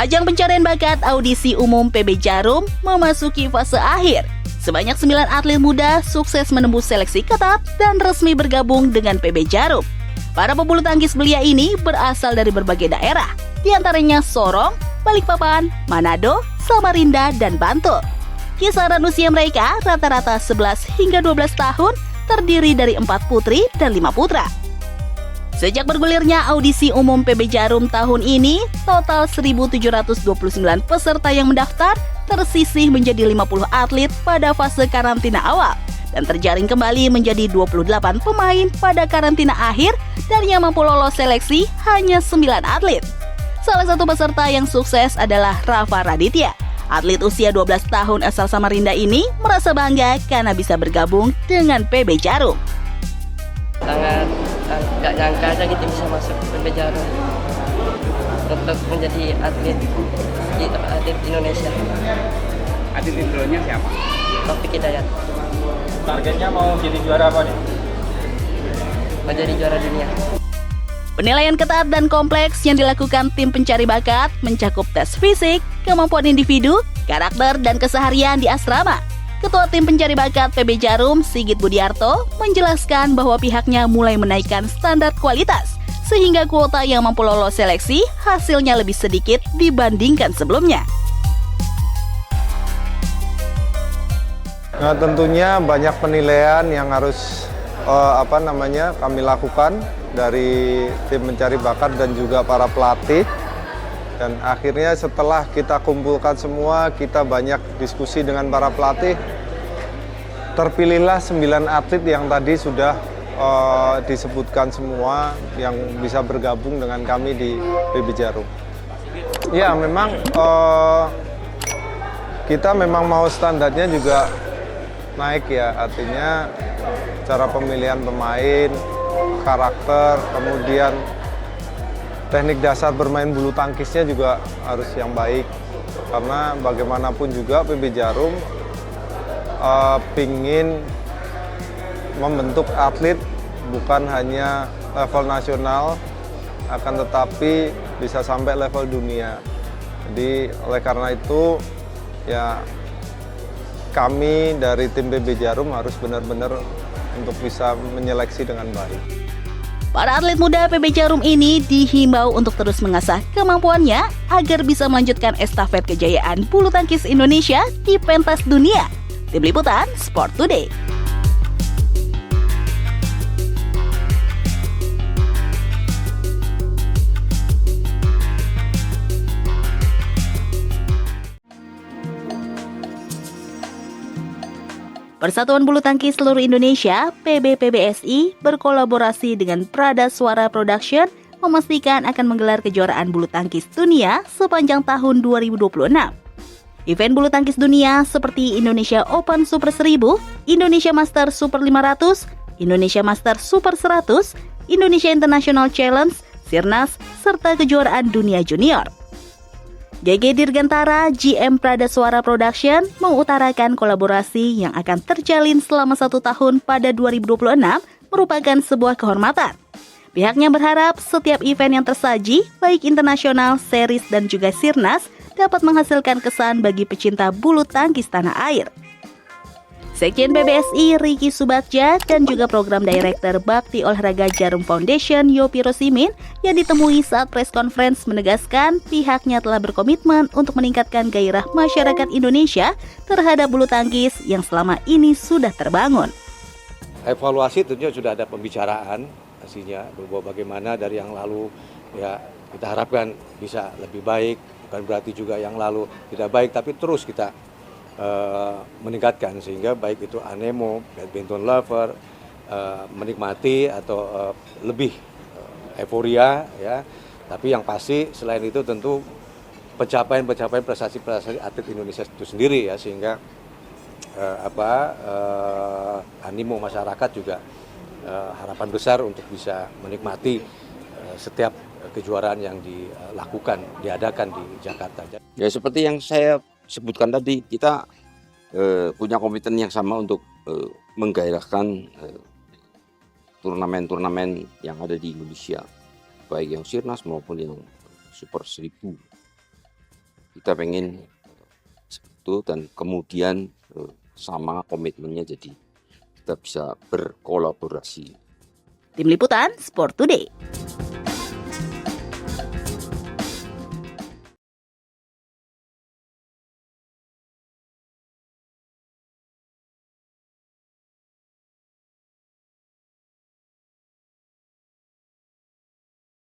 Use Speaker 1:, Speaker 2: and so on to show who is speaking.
Speaker 1: Ajang pencarian bakat audisi umum PB Jarum memasuki fase akhir. Sebanyak 9 atlet muda sukses menembus seleksi ketat dan resmi bergabung dengan PB Jarum. Para pebulu tangkis belia ini berasal dari berbagai daerah, di antaranya Sorong, Balikpapan, Manado, Samarinda, dan Bantul. Kisaran usia mereka rata-rata 11 hingga 12 tahun, terdiri dari 4 putri dan 5 putra. Sejak bergulirnya audisi umum PB Jarum tahun ini, total 1.729 peserta yang mendaftar tersisih menjadi 50 atlet pada fase karantina awal dan terjaring kembali menjadi 28 pemain pada karantina akhir dan yang mampu lolos seleksi hanya 9 atlet. Salah satu peserta yang sukses adalah Rafa Raditya. Atlet usia 12 tahun asal Samarinda ini merasa bangga karena bisa bergabung dengan PB Jarum.
Speaker 2: Sangat gak nyangka aja gitu bisa masuk PB Jarum untuk menjadi atlet Indonesia.
Speaker 3: Atlet Indonesia siapa?
Speaker 2: Taufik Hidayat.
Speaker 3: Targetnya mau jadi juara apa nih?
Speaker 2: Mau jadi juara dunia.
Speaker 1: Penilaian ketat dan kompleks yang dilakukan tim pencari bakat mencakup tes fisik, kemampuan individu, karakter, dan keseharian di asrama. Ketua tim pencari bakat PB Jarum, Sigit Budiarto, menjelaskan bahwa pihaknya mulai menaikkan standar kualitas, sehingga kuota yang mampu lolos seleksi hasilnya lebih sedikit dibandingkan sebelumnya.
Speaker 4: Nah, tentunya banyak penilaian yang harus kami lakukan dari tim mencari bakat dan juga para pelatih. Dan akhirnya setelah kita kumpulkan semua, kita banyak diskusi dengan para pelatih. Terpilihlah 9 atlet yang tadi sudah disebutkan semua yang bisa bergabung dengan kami di PB Jarum. Ya, memang kita memang mau standarnya juga naik ya, artinya cara pemilihan pemain, karakter, kemudian teknik dasar bermain bulu tangkisnya juga harus yang baik. Karena bagaimanapun juga PB Jarum pingin membentuk atlet bukan hanya level nasional, akan tetapi bisa sampai level dunia. Jadi oleh karena itu ya kami dari tim PB Jarum harus benar-benar untuk bisa menyeleksi dengan baik.
Speaker 1: Para atlet muda PB Jarum ini dihimbau untuk terus mengasah kemampuannya agar bisa melanjutkan estafet kejayaan bulu tangkis Indonesia di pentas dunia. Tim Liputan Sport Today. Persatuan Bulu Tangkis Seluruh Indonesia (PBPBSI) berkolaborasi dengan Prada Suara Production memastikan akan menggelar kejuaraan bulu tangkis dunia sepanjang tahun 2026. Event bulu tangkis dunia seperti Indonesia Open Super 1000, Indonesia Master Super 500, Indonesia Master Super 100, Indonesia International Challenge, Sirnas, serta kejuaraan dunia junior. GG Dirgantara GM Prada Suara Production mengutarakan kolaborasi yang akan terjalin selama 1 tahun pada 2026 merupakan sebuah kehormatan. Pihaknya berharap setiap event yang tersaji, baik internasional, series, dan juga Sirnas, dapat menghasilkan kesan bagi pecinta bulu tangkis tanah air. Sekjen PBSI Riki Subagja dan juga Program Director Bakti Olahraga Jarum Foundation Yopi Rosimin yang ditemui saat press conference menegaskan pihaknya telah berkomitmen untuk meningkatkan gairah masyarakat Indonesia terhadap bulu tangkis yang selama ini sudah terbangun.
Speaker 5: Evaluasi tentunya sudah ada pembicaraan pastinya bahwa bagaimana dari yang lalu ya kita harapkan bisa lebih baik, bukan berarti juga yang lalu tidak baik, tapi terus kita meningkatkan sehingga baik itu anemo, badminton lover, menikmati atau lebih euforia ya. Tapi yang pasti selain itu tentu pencapaian prestasi atlet Indonesia itu sendiri ya, sehingga animo masyarakat juga harapan besar untuk bisa menikmati setiap kejuaraan yang diadakan di Jakarta.
Speaker 6: Ya seperti yang saya sebutkan tadi, kita punya komitmen yang sama untuk menggairahkan turnamen-turnamen yang ada di Indonesia, baik yang Sirnas maupun yang Super 1000. kita pengen seperti itu, dan kemudian sama komitmennya, jadi kita bisa berkolaborasi.
Speaker 1: Tim Liputan Sport Today.